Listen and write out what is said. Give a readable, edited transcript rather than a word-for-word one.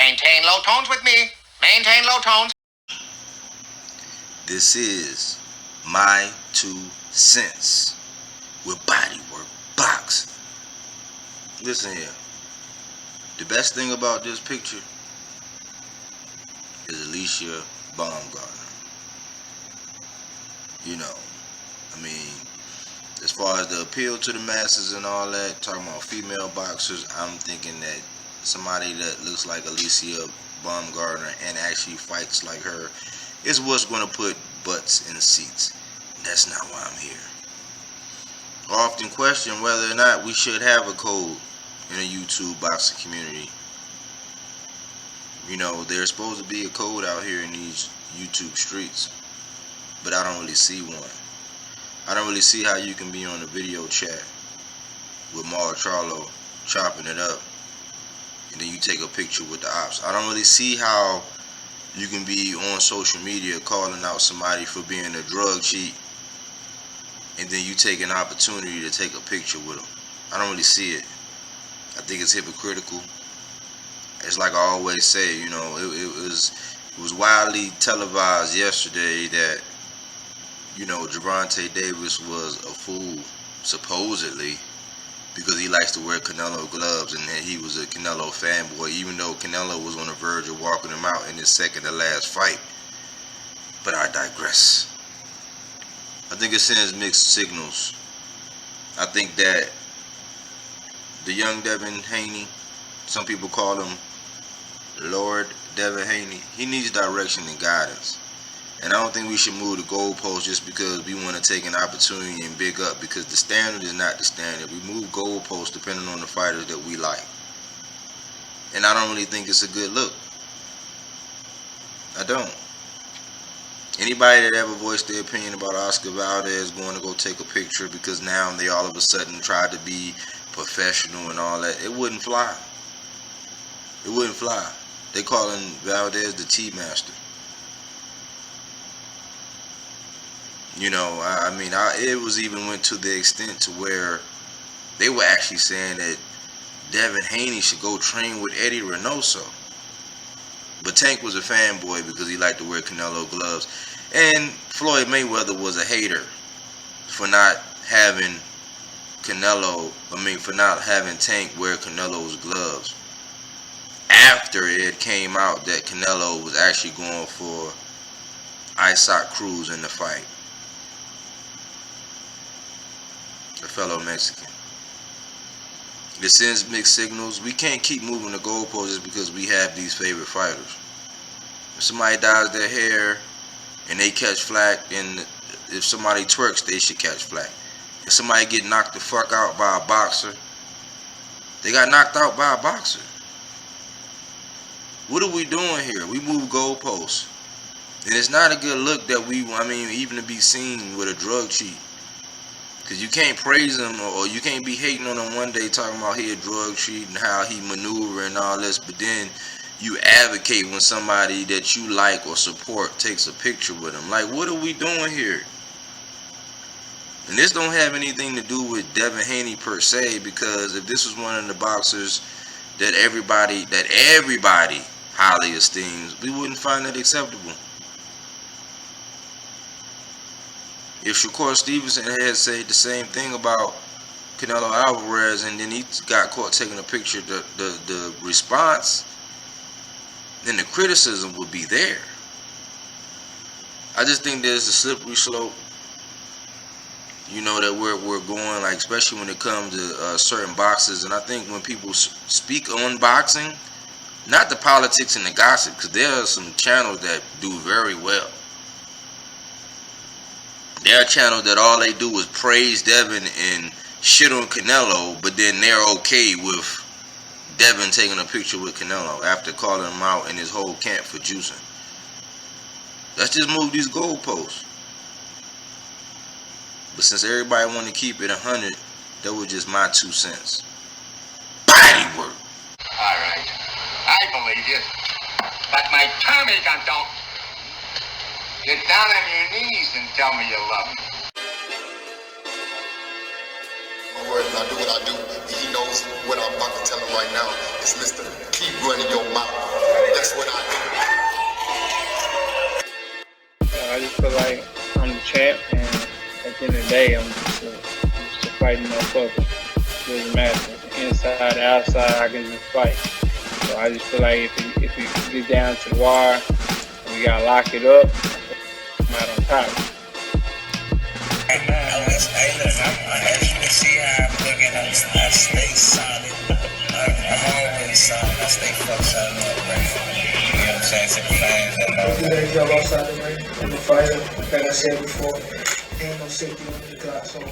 Maintain low tones with me. Maintain low tones. This is my 2 cents with Bodywork Box. Listen here. The best thing about this picture is Alicia Baumgartner. You know, I mean, as far as the appeal to the masses and all that, talking about female boxers, I'm thinking that somebody that looks like Alicia Baumgartner and actually fights like her is what's going to put butts in seats. That's not why I'm here. I often question whether or not we should have a code in a YouTube boxing community. You know, there's supposed to be a code out here in these YouTube streets, but I don't really see one. I don't really see how you can be on a video chat with Mar Charlo chopping it up, and then you take a picture with the Opps. I don't really see how you can be on social media calling out somebody for being a drug cheat, and then you take an opportunity to take a picture with them. I don't really see it. I think it's hypocritical. It's like I always say, you know, it was widely televised yesterday that, you know, Gervonta Davis was a fool, supposedly, because he likes to wear Canelo gloves, and that he was a Canelo fanboy, even though Canelo was on the verge of walking him out in his second to last fight. But I digress. I think it sends mixed signals. I think that the young Devin Haney, some people call him Lord Devin Haney, he needs direction and guidance. And I don't think we should move the goalposts just because we want to take an opportunity and big up, because the standard is not the standard. We move goalposts depending on the fighters that we like. And I don't really think it's a good look. I don't. Anybody that ever voiced their opinion about Oscar Valdez going to go take a picture because now they all of a sudden tried to be professional and all that, it wouldn't fly. It wouldn't fly. They calling Valdez the tea master. You know, I mean, it was even went to the extent to where they were actually saying that Devin Haney should go train with Eddie Reynoso. But Tank was a fanboy because he liked to wear Canelo gloves. And Floyd Mayweather was a hater for not having for not having Tank wear Canelo's gloves. After it came out that Canelo was actually going for Isaac Cruz in the fight, a fellow Mexican. It sends mixed signals. We can't keep moving the goalposts just because we have these favorite fighters. If somebody dyes their hair and they catch flack, and if somebody twerks, they should catch flack. If somebody get knocked the fuck out by a boxer, they got knocked out by a boxer. What are we doing here? We move goalposts. And it's not a good look that even to be seen with a drug cheat. Because you can't praise him, or you can't be hating on him one day talking about he a drug cheat and how he maneuver and all this, but then you advocate when somebody that you like or support takes a picture with him. Like, what are we doing here? And this don't have anything to do with Devin Haney per se, because if this was one of the boxers that everybody highly esteems, we wouldn't find it acceptable. If Shakur Stevenson had said the same thing about Canelo Alvarez and then he got caught taking a picture, the response, then the criticism would be there. I just think there's a slippery slope, you know, that we're going, like, especially when it comes to certain boxers. And I think when people speak on boxing, not the politics and the gossip, because there are some channels that do very well. There are channels that all they do is praise Devin and shit on Canelo, but then they're okay with Devin taking a picture with Canelo after calling him out in his whole camp for juicing. Let's just move these goalposts. But since everybody want to keep it 100, that was just my 2 cents. Bodywork. All right. I believe you. But my Tommy gun don't. Get down on your knees and tell me you love me. My word, I do what I do. He knows what I'm about to tell him right now. It's Mr. Keep Running Your Mouth. fighting no fucker. Doesn't matter. Inside, outside, I can just fight. So I just feel like if it gets down to the wire, we gotta lock it up. I'm out on top. Hey, look, as you can see how I'm looking, I stay solid. I'm always solid. I stay fucked solid up, right? You know what I'm saying? To the fans that know. I do that job outside the ring. I'm a fighter, like I said before. Ain't no safety on the clock, so